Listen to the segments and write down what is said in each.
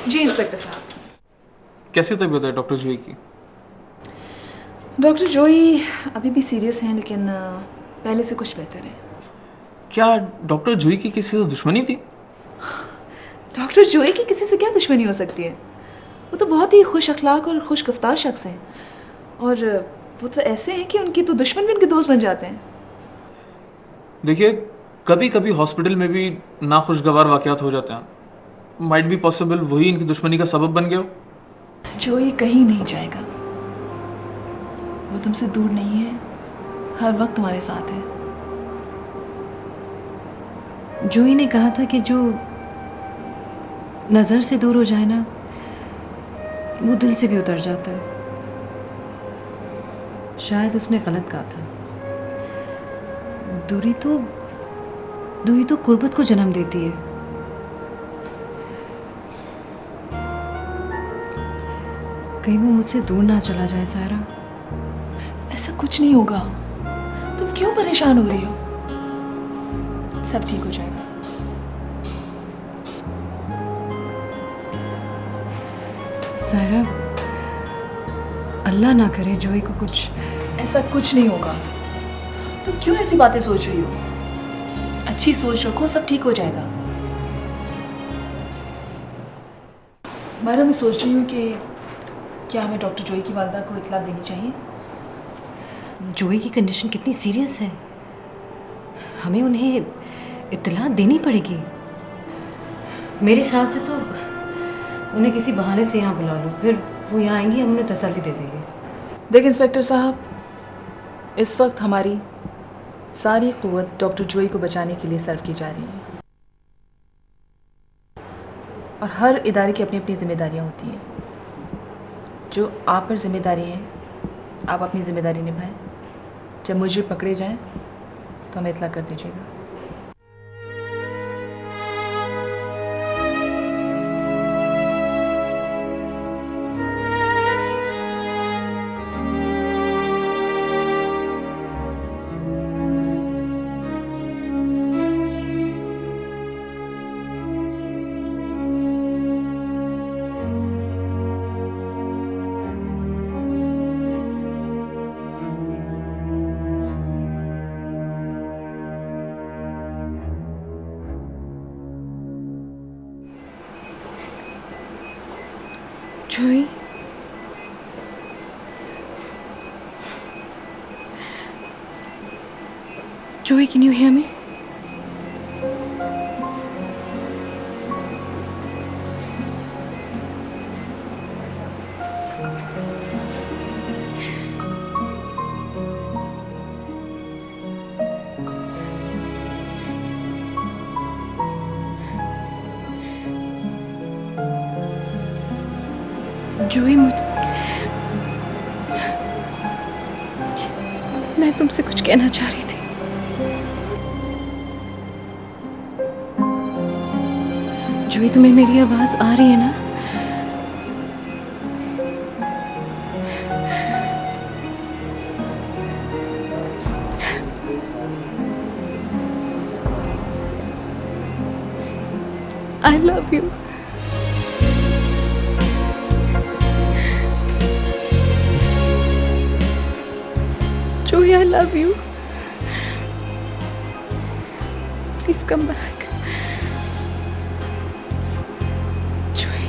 जी inspector साहब। कैसी तबीयत है डॉक्टर जूही की? डॉक्टर जोई अभी भी सीरियस हैं, लेकिन पहले से कुछ बेहतर है। क्या डॉक्टर जूही की किसी से दुश्मनी थी? डॉक्टर जोई की किसी से क्या दुश्मनी हो सकती है? वो तो बहुत ही खुश अखलाक और खुश गफ्तार शख्स हैं, और वो तो ऐसे हैं कि उनकी तो दुश्मन भी उनके दोस्त बन जाते हैं। देखिए, कभी कभी हॉस्पिटल में भी नाखुशगवार वाक़यात हो जाते हैं। माइट बी पॉसिबल वही इनकी दुश्मनी का सबब बन गया हो। जोई कहीं नहीं जाएगा, वो तुमसे दूर नहीं है, हर वक्त तुम्हारे साथ है। जूही ने कहा था कि जो नज़र से दूर हो जाए ना, वो दिल से भी उतर जाता है। शायद उसने गलत कहा था। दूरी तो कुर्बत को जन्म देती है। कहीं वो मुझसे दूर ना चला जाए सायरा। ऐसा कुछ नहीं होगा, तुम क्यों परेशान हो रही हो? सब ठीक हो जाएगा। सायरा, अल्लाह ना करे जूही को कुछ। ऐसा कुछ नहीं होगा, तुम क्यों ऐसी बातें सोच रही हो? अच्छी सोच रखो, सब ठीक हो जाएगा। मायरा, मैं सोच रही हूँ कि क्या हमें डॉक्टर जोई की वालदा को इत्तला देनी चाहिए? जूही की कंडीशन कितनी सीरियस है, हमें उन्हें इत्तला देनी पड़ेगी। मेरे ख्याल से तो उन्हें किसी बहाने से यहाँ बुला लो, फिर वो यहाँ आएंगी, हम उन्हें तसल्ली दे देंगे। देखिए इंस्पेक्टर साहब, इस वक्त हमारी सारी क़ुव्वत डॉक्टर जोई को बचाने के लिए सर्व की जा रही है, और हर इदारे की अपनी अपनी जिम्मेदारियाँ होती हैं। जो आप पर जिम्मेदारी है, आप अपनी जिम्मेदारी निभाएं। जब मुजरिम पकड़े जाएं तो हमें इत्तला कर दीजिएगा। जूही, जूही, can you hear me? जूही, मैं तुमसे कुछ कहना चाह रही थी। जूही, तुम्हें मेरी आवाज आ रही है ना? I love you. Joey, I love you. Please come back. Joey.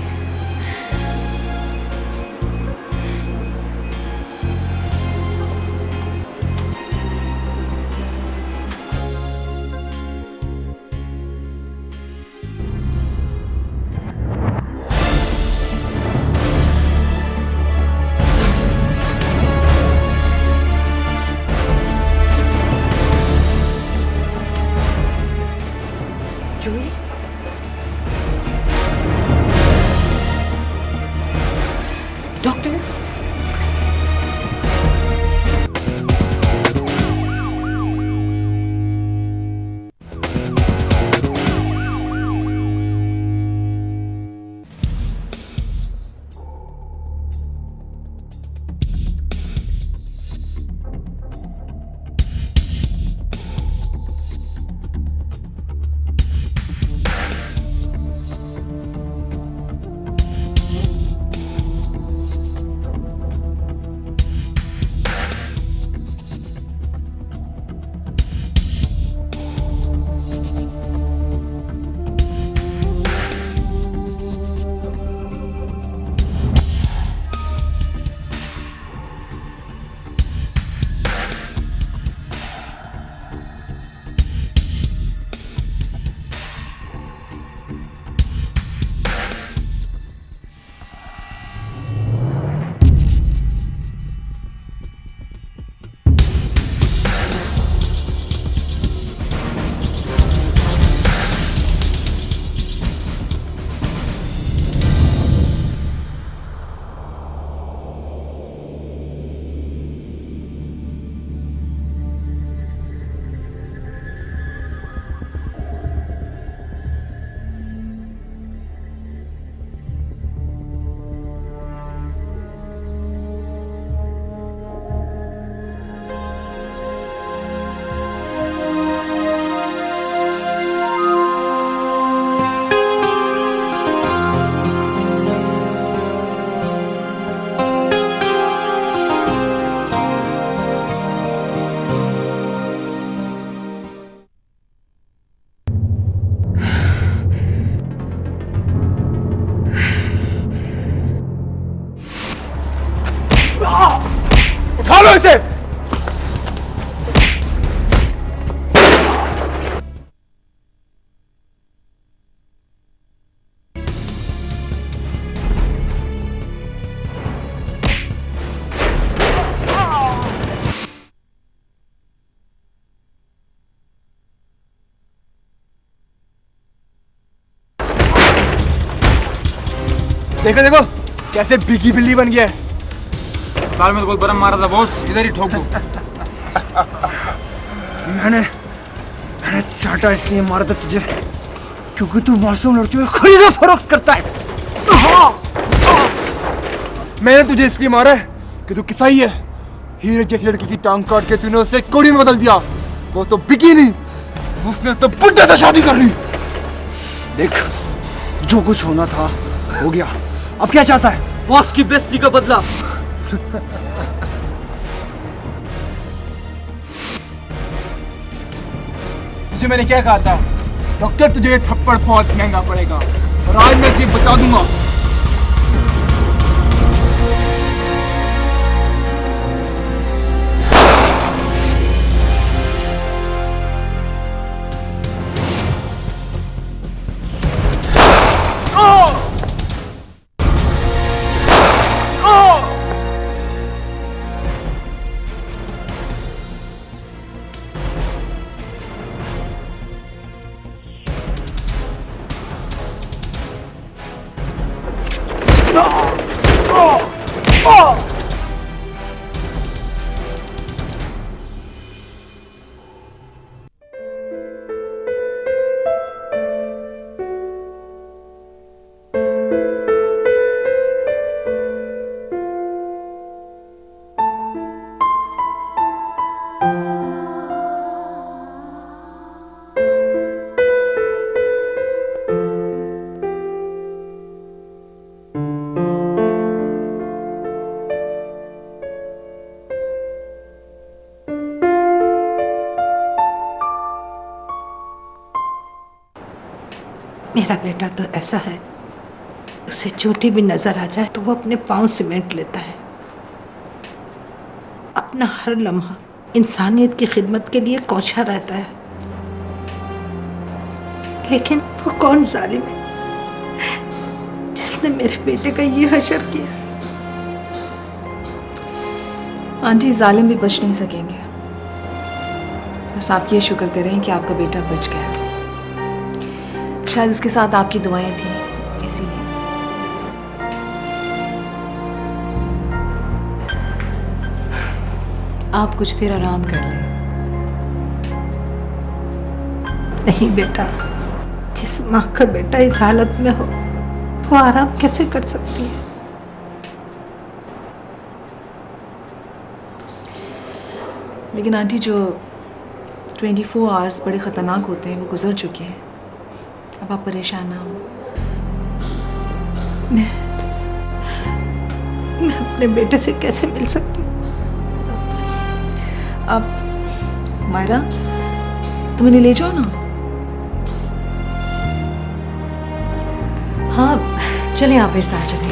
देखो देखो कैसे बिगी बिल्ली बन गया है। काल में तो कोई बरम मारा था बॉस, इधर ही ठोक दो। मैंने चाटा इसलिए मारा था तुझे क्योंकि तू मासूम लड़कियों को खरीदो फरोख्त करता है। मैंने तुझे इसलिए मारा है कि तू किसाई है। हीरे जैसी लड़की की टांग काट के तूने उसे कोड़ी में बदल दिया। वो तो बिकी नहीं, उसने तो बुड्ढे से शादी कर ली। देख, जो कुछ होना था हो गया। अब क्या चाहता है? बॉस की बेइज्जती का बदला। तुझे मैंने क्या कहा था? डॉक्टर, तुझे ये थप्पड़ बहुत महंगा पड़ेगा और आज मैं तुझे बता दूंगा। मेरा बेटा तो ऐसा है, उसे चोटी भी नजर आ जाए तो वो अपने पांव सीमेंट लेता है। अपना हर लम्हा इंसानियत की खिदमत के लिए कौशा रहता है। लेकिन वो कौन जालिम है जिसने मेरे बेटे का ये हशर किया? आंटी, जालिम भी बच नहीं सकेंगे। बस आप ये शुक्र करें कि आपका बेटा बच गया। शायद उसके साथ आपकी दुआएं थी, इसीलिए। आप कुछ देर आराम कर लें। नहीं बेटा, जिस माँ का बेटा इस हालत में हो वो आराम कैसे कर सकती है? लेकिन आंटी, जो 24 आवर्स बड़े ख़तरनाक होते हैं वो गुजर चुके हैं। अब आप परेशान ना हो। मैं अपने बेटे से कैसे मिल सकती हूँ? आप मायरा, तुम इन्हें ले जाओ ना। हाँ, चलें आप मेरे साथ चलें।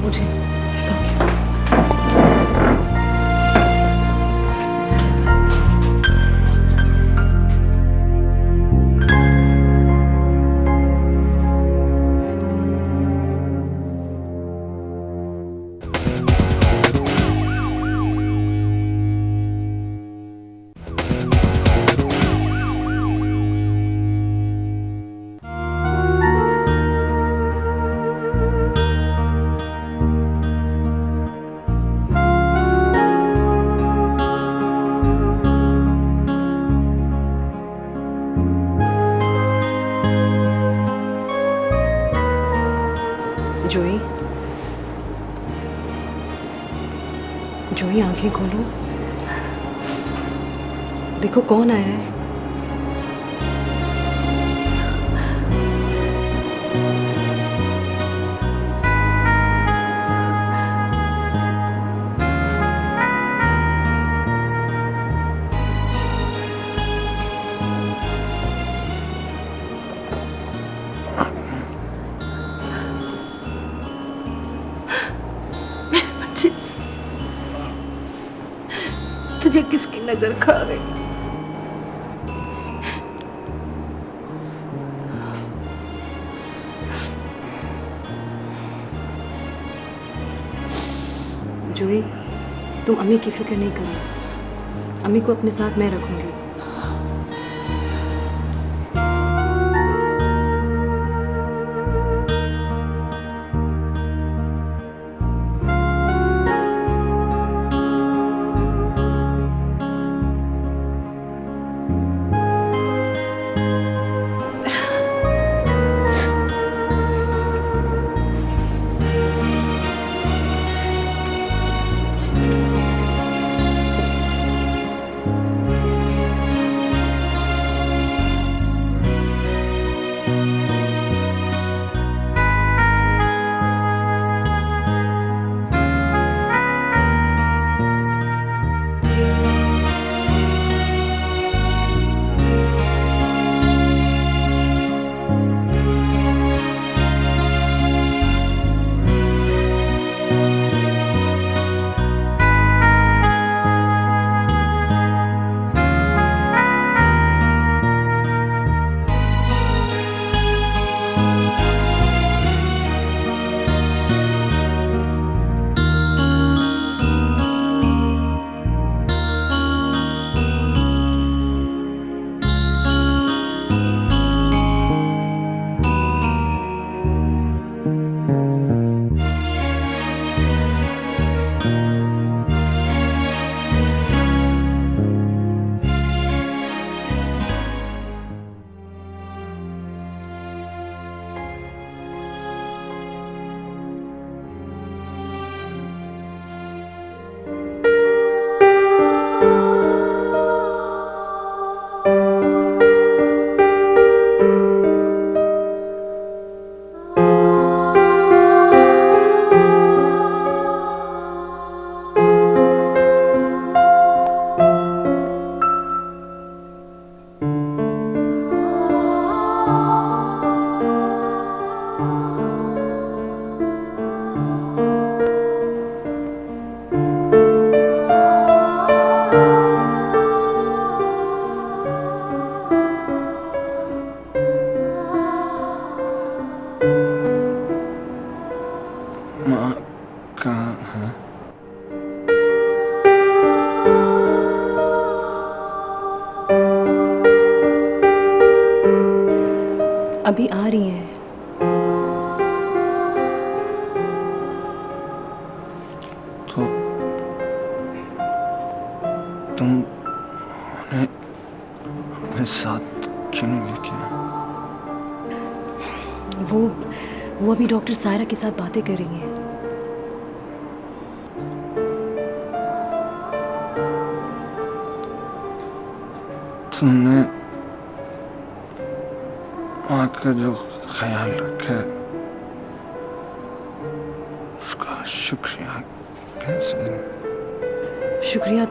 मुझे जोई आंखें खोलो, देखो कौन आया है। तुझे किसकी नजर खा गई? जोई, तुम अम्मी की फिक्र नहीं करो, अम्मी को अपने साथ मैं रखूंगी। माँ कहाँ है? अभी आ रही है। तो तुम उन्हें अपने साथ क्यों नहीं लेके आए? वो अभी डॉक्टर सायरा के साथ बातें कर रही हैं। तुमने माँ का जो ख्याल रखा है, उसका शुक्रिया कैसे? शुक्रिया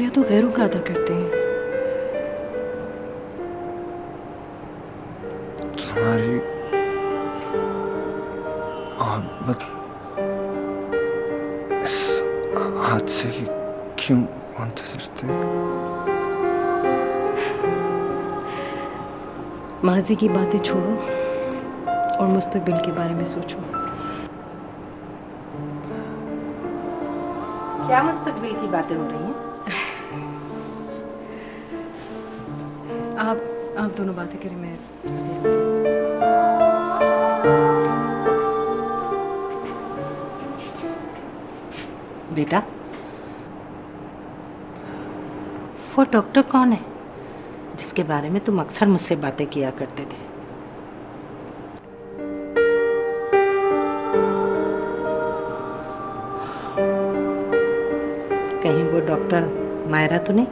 तो गैरों का अदा करते हैं। तुम्हारी मोहब्बत इस हादसे की क्यों मुंतज़िर थी? माजी की बातें छोड़ो और मुस्तकबिल के बारे में सोचो। क्या मुस्तकबिल की बातें हो रही हैं? आप दोनों बातें करें, मैं बेटा, वो डॉक्टर कौन है जिसके बारे में तुम अक्सर मुझसे बातें किया करते थे? कहीं वो डॉक्टर मायरा तो नहीं?